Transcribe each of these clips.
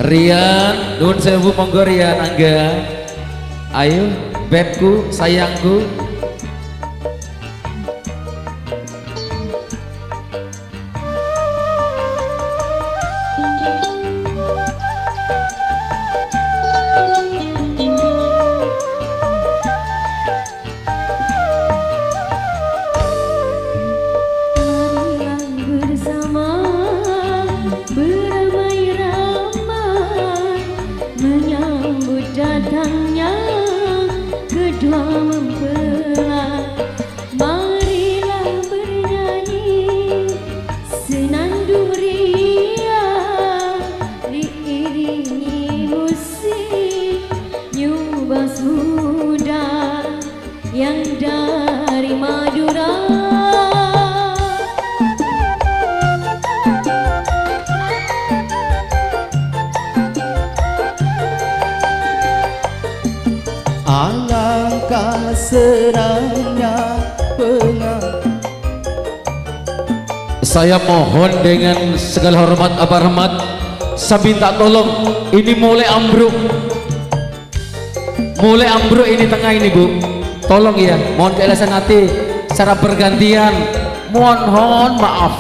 Rian, nuwun sewu monggo Rian Angga. Ayo, bebku, sayangku. Datangnya kedua mempelai, marilah bernyanyi senandung ria, diiringi musik nyubas muda yang dari Madura. Alangkah senangnya pengantin. Saya mohon dengan segala hormat Abah Rahmat, saya minta tolong, ini mulai ambruk ini tengah ini Bu, tolong ya, mohon keikhlasan hati secara bergantian, mohon maaf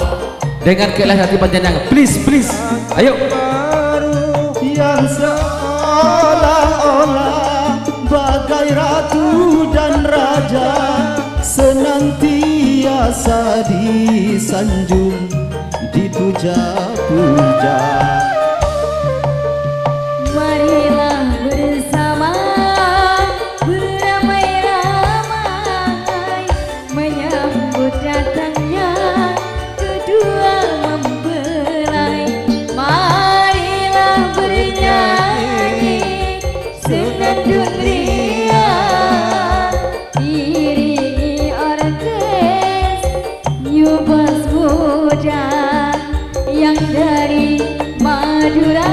dengan keikhlasan hati panjenengan, please ayo. Baru yang seolah-olah bagai ratu dan raja, senantiasa disanjung, dipuja-puja. Marilah bersama beramai-ramai menyambut datangnya kedua mempelai. Marilah bernyanyi senandung ria, diiringi orkes nyubas muda yang dari Madura.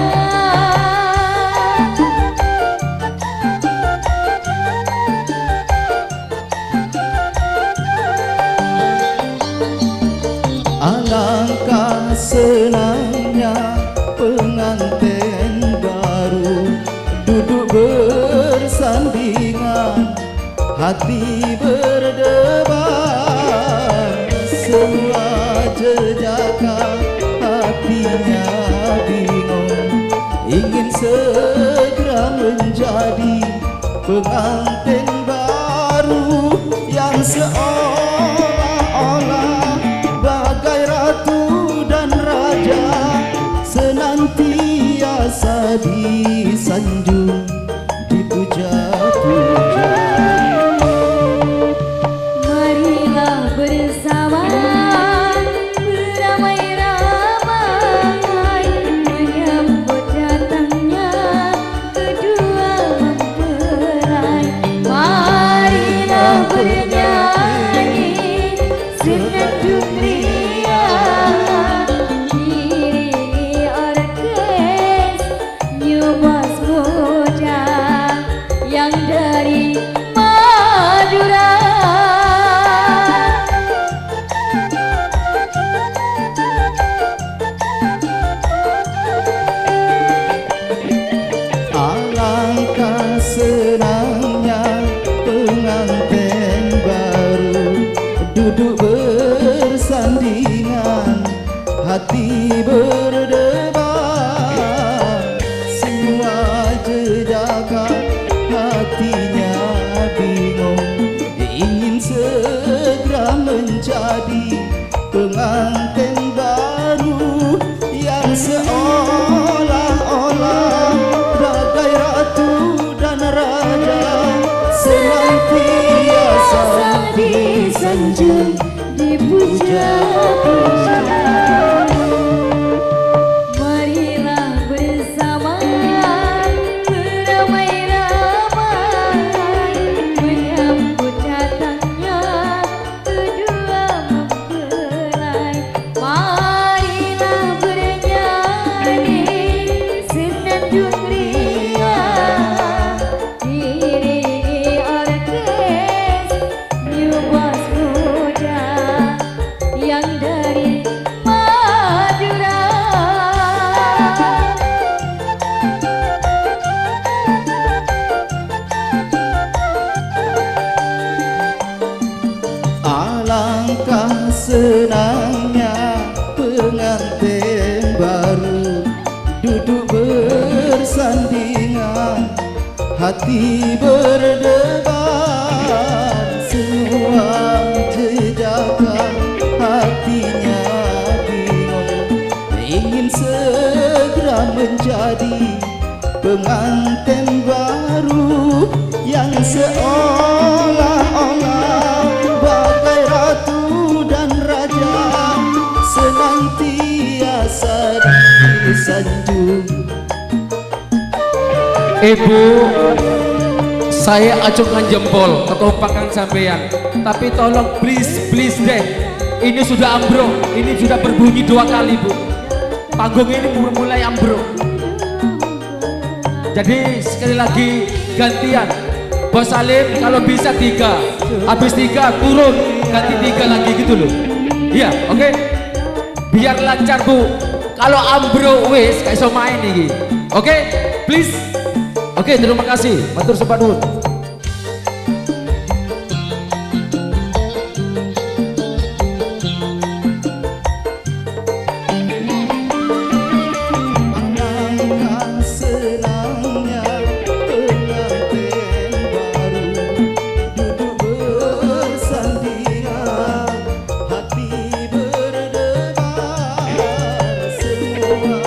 Alangkah senangnya pengantin baru duduk bersandingan, hati berdebar, semua jejaka hatinya bingung, ingin segera menjadi pengantin baru yang seolah-olah bagai ratu dan raja, senantiasa disanjung, dipuja-puja. Marilah bersama beramai-ramai menyambut datangnya kedua mempelai. Marilah bernyanyi senandung ria, diiringi orkes nyubas muda yang dari Madura. Alangkah senangnya pengantin baru duduk bersandingan, hati berdebar, semua jejaka hatinya bingung, ingin segera menjadi pengantin baru yang seolah-olah bagai ratu dan raja, senantiasa disanjung, dipuja-puja. Marilah bersama beramai-ramai menyambut datangnya kedua mempelai. Marilah bernyanyi senandung ria, diiringi orkes nyubas muda yang dari pengantin baru duduk bersandingan, hati berdebar, semua jejakan hatinya bingung, ingin segera menjadi pengantin baru yang seolah-olah bagai ratu dan raja senantiasa disanjung. Ibu, saya acungkan jempol kekompakan sampean, tapi tolong please deh, ini sudah ambruk, ini sudah berbunyi 2 kali Bu, panggung ini mulai ambruk. Jadi sekali lagi gantian, Bos Salim kalau bisa 3, habis 3 turun ganti 3 lagi gitu loh. Iya, oke? Biar lancar Bu, kalau ambruk wis gak iso main iki. Oke, please. Oke, terima kasih. Matur sembah nuwun. Alangkah senangnya pengantin baru duduk bersandingan, hati berdebar, semua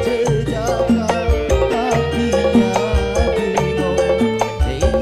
jejakan hatinya bingung, ingin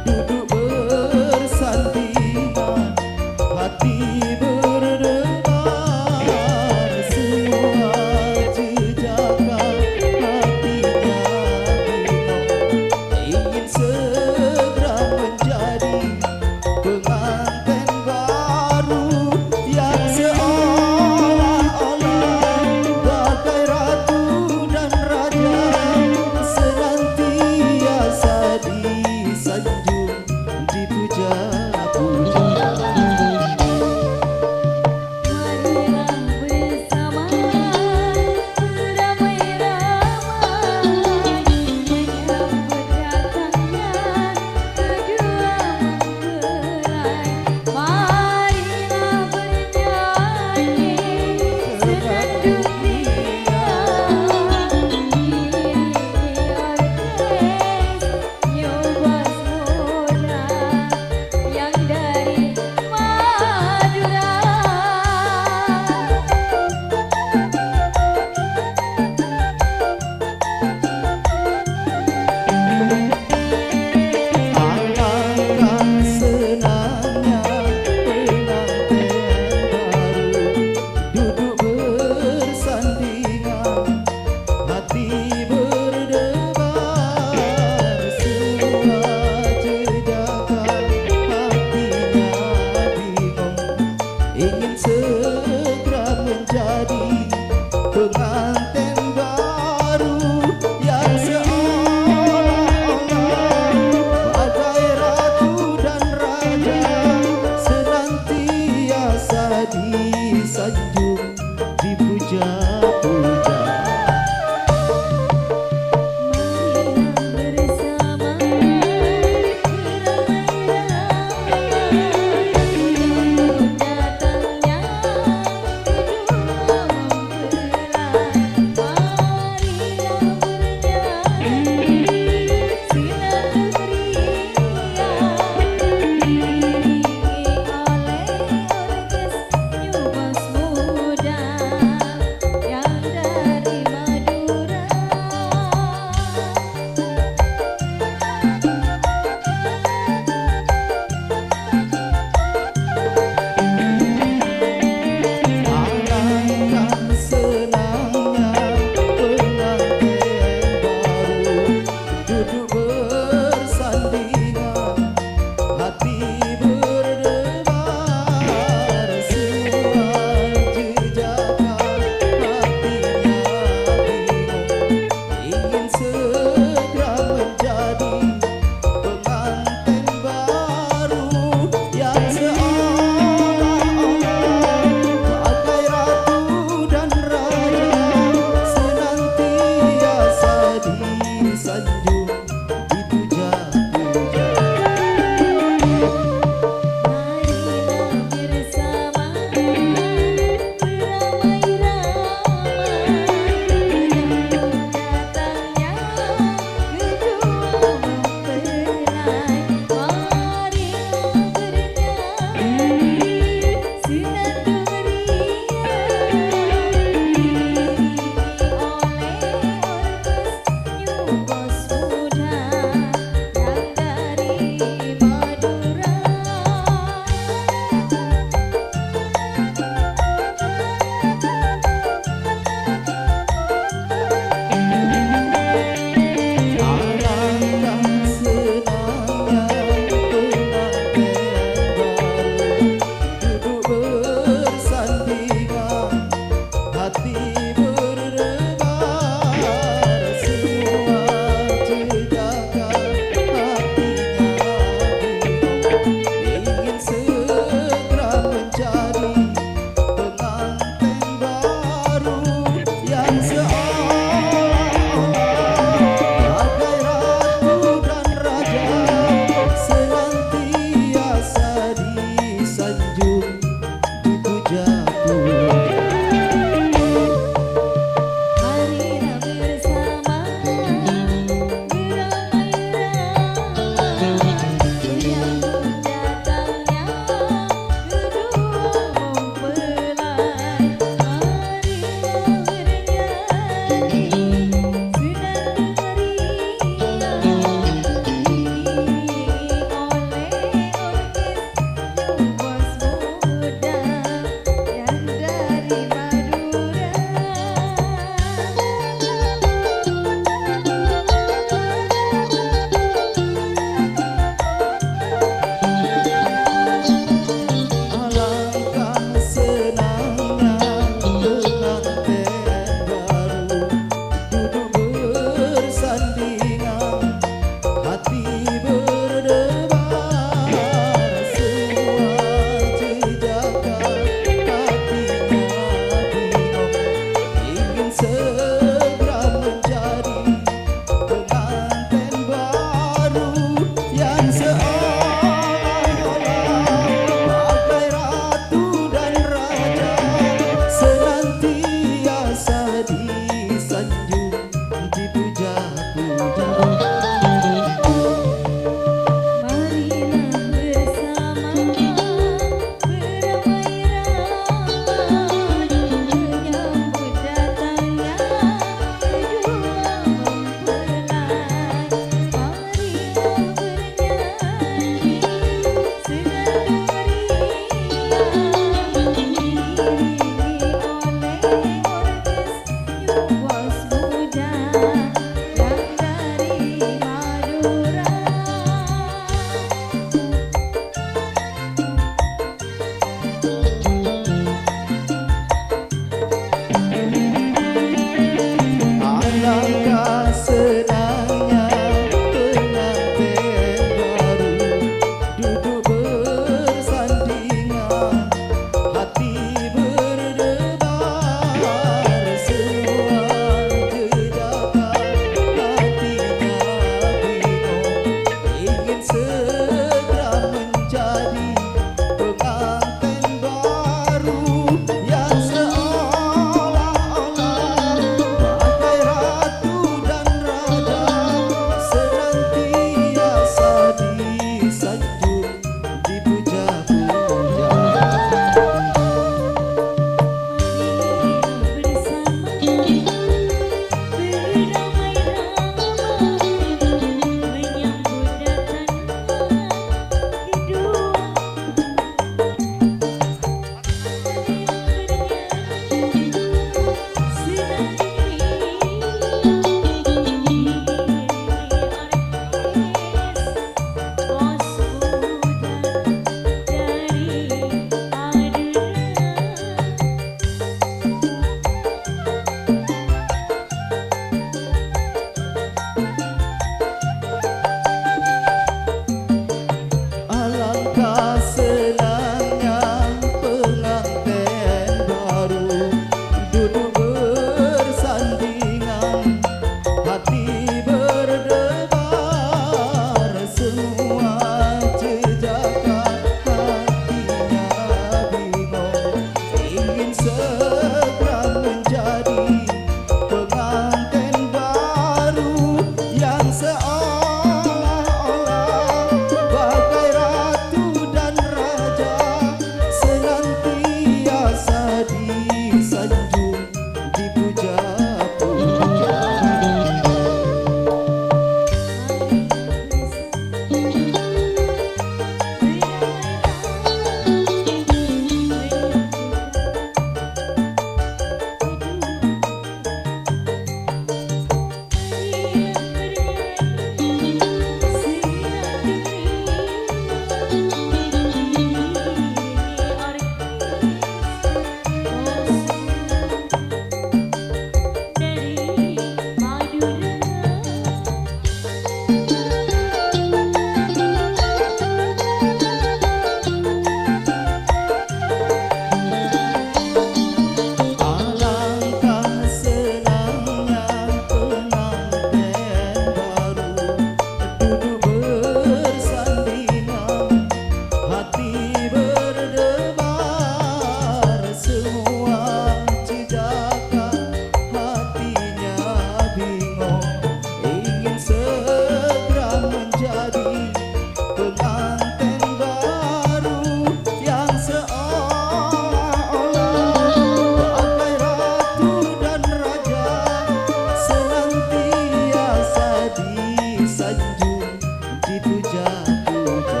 dipuja-puja.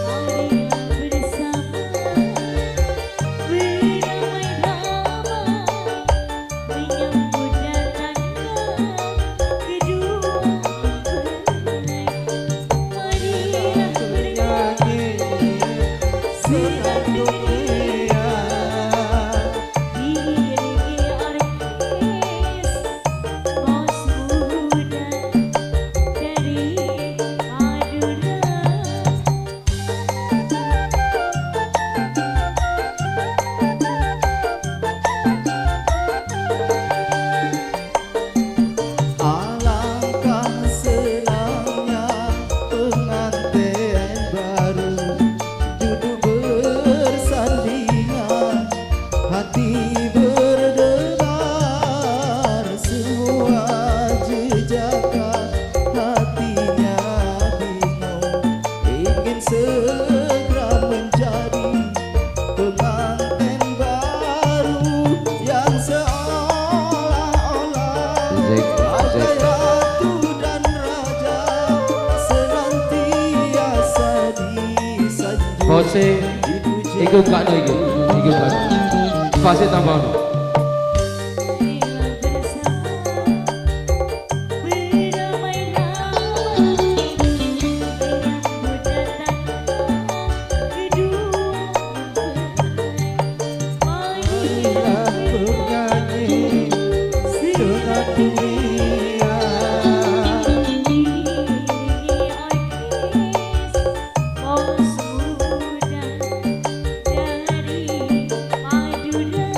Marilah bersama beramai-ramai menyambut datangnya kedua mempelai. Marilah bernyanyi Senandung dunia, diiringi orkes bos muda dari Madura. alangkah senangnya pengantin baru duduk bersandingan, hati berdebar, semua jejakan hatinya bingung, ingin segera menjadi pengantin baru yang seolah-olah bagai ratu dan raja senantiasa disanjung Jose, dipuja. iku gak no iku gak no. Fase tambah no. Marilah bersama beramai-ramai menyambut datangnya kedua mempelai. Marilah bernyanyi dengan dunia, diiringi orkes bos muda dari Madura.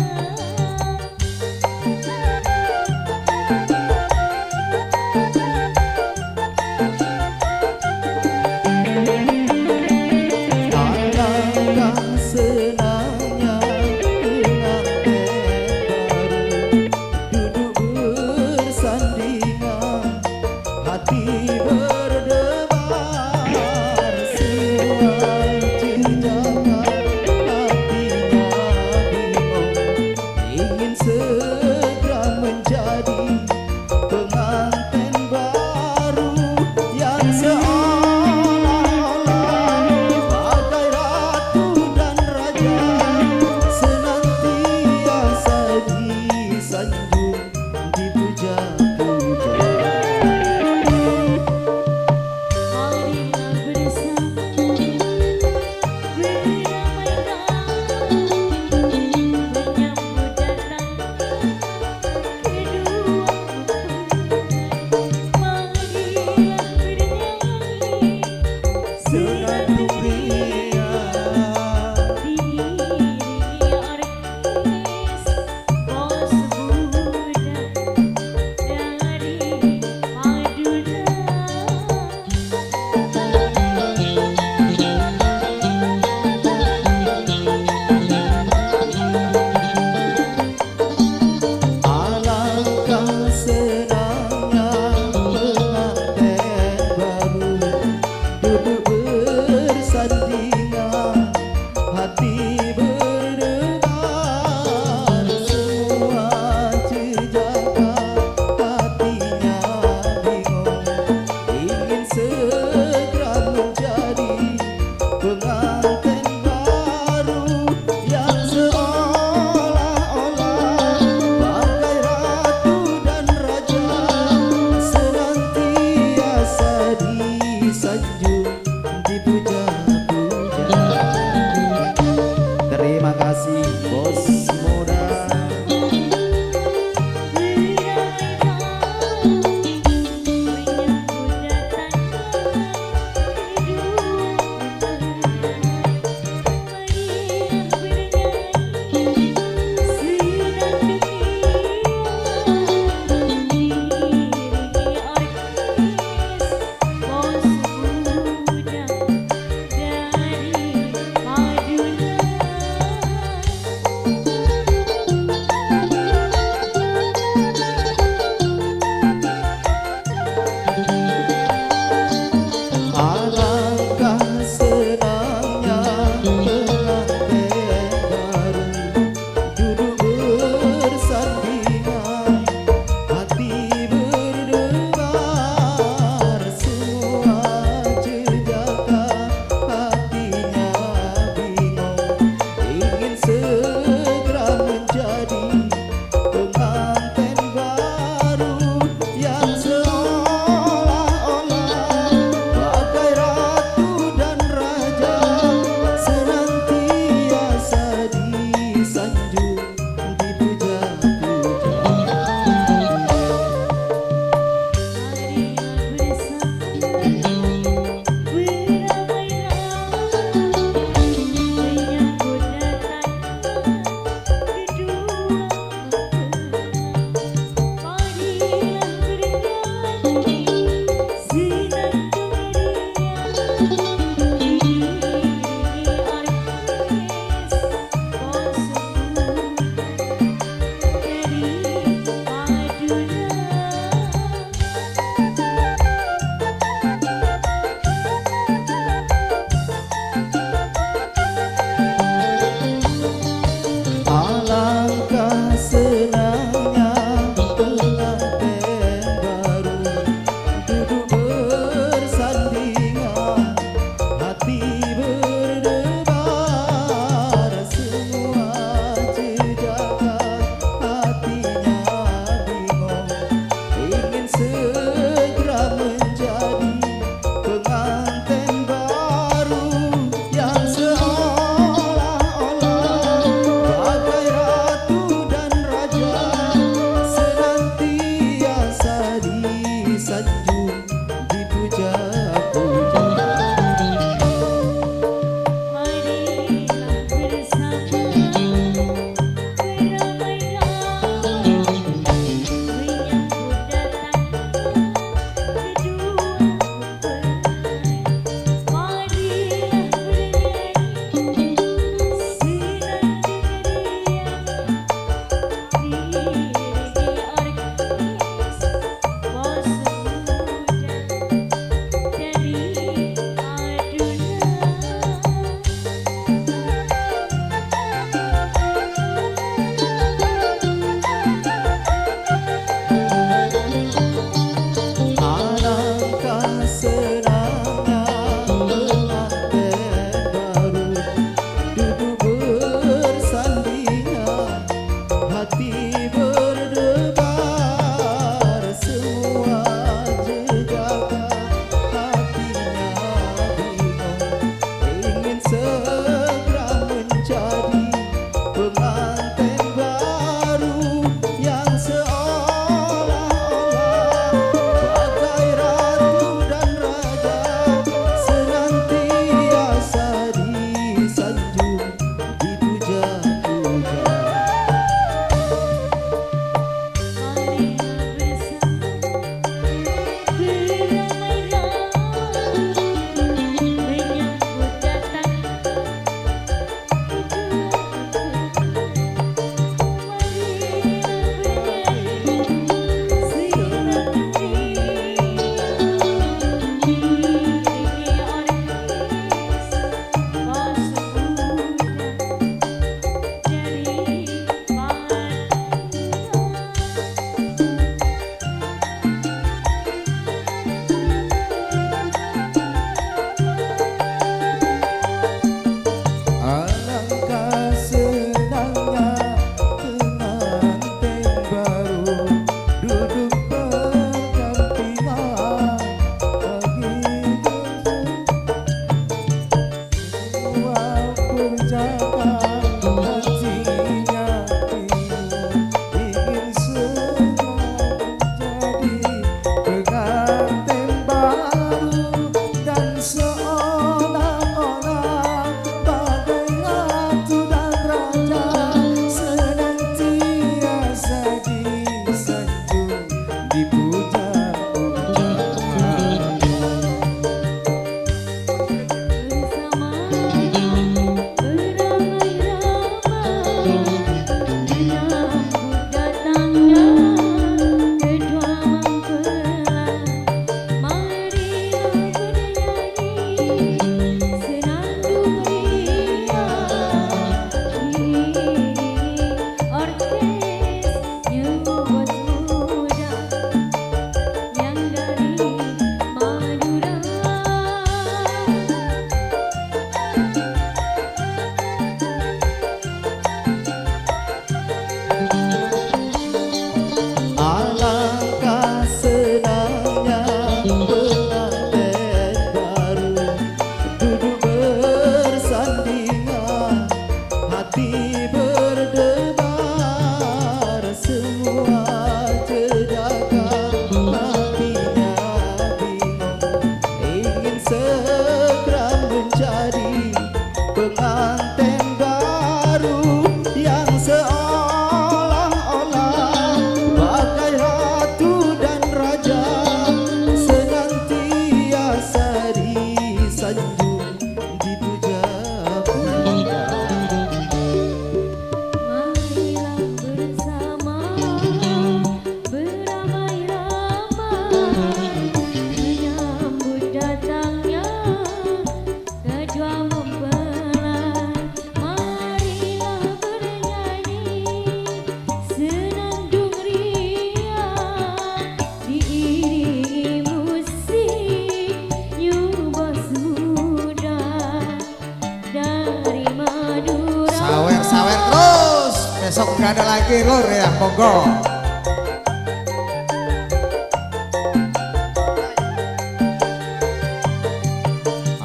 gak ada lagi lur ya, monggo.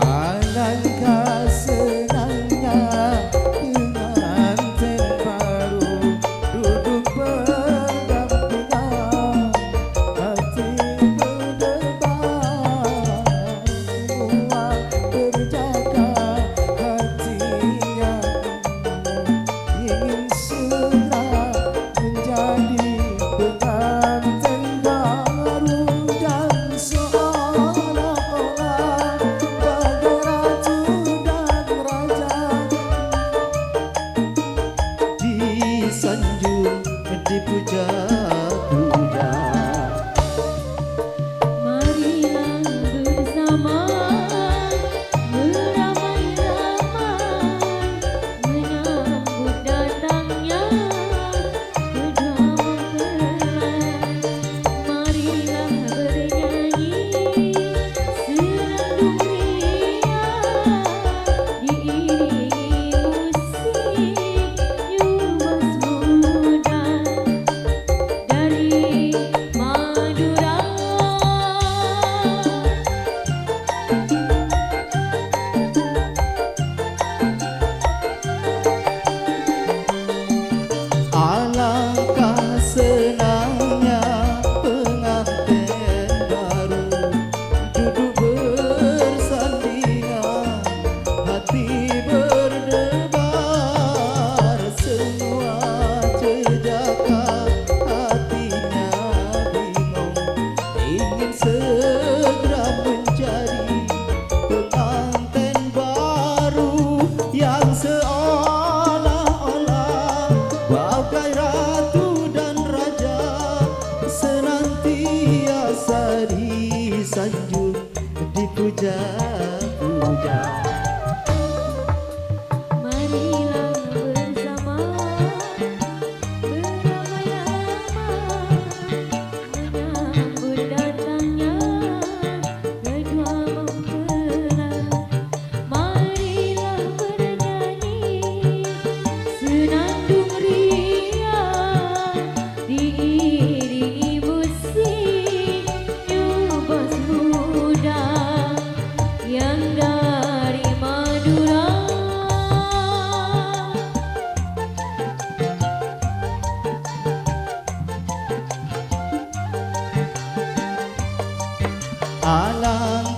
Alangkah senangnya pengantin baru duduk berdampingan, hati berdebar, semua berjaga, hatinya ingin segera menjadi pengantin baru dan seolah-olah bagai ratu dan raja disanjung dipuja-puja. Marilah bersama beramai-ramai menyambut datangnya kedua mempelai. Marilah bernyanyi senandung ria diiringi musik Yumas muda dari Madura. Alangkah senangnya pengantin baru duduk bersandingan, hati berdebar, semua jejaka, hatinya bingung, ingin segera menjadi pengantin baru yang seolah-olah bagai ratu dan raja senantiasa disanjung dipuja-puja. Marilah bersama beramai-ramai menyambut datangnya kedua mempelai. Marilah bernyanyi senandung ria diiringi musik Yumas muda yang dari Madura. Alangkah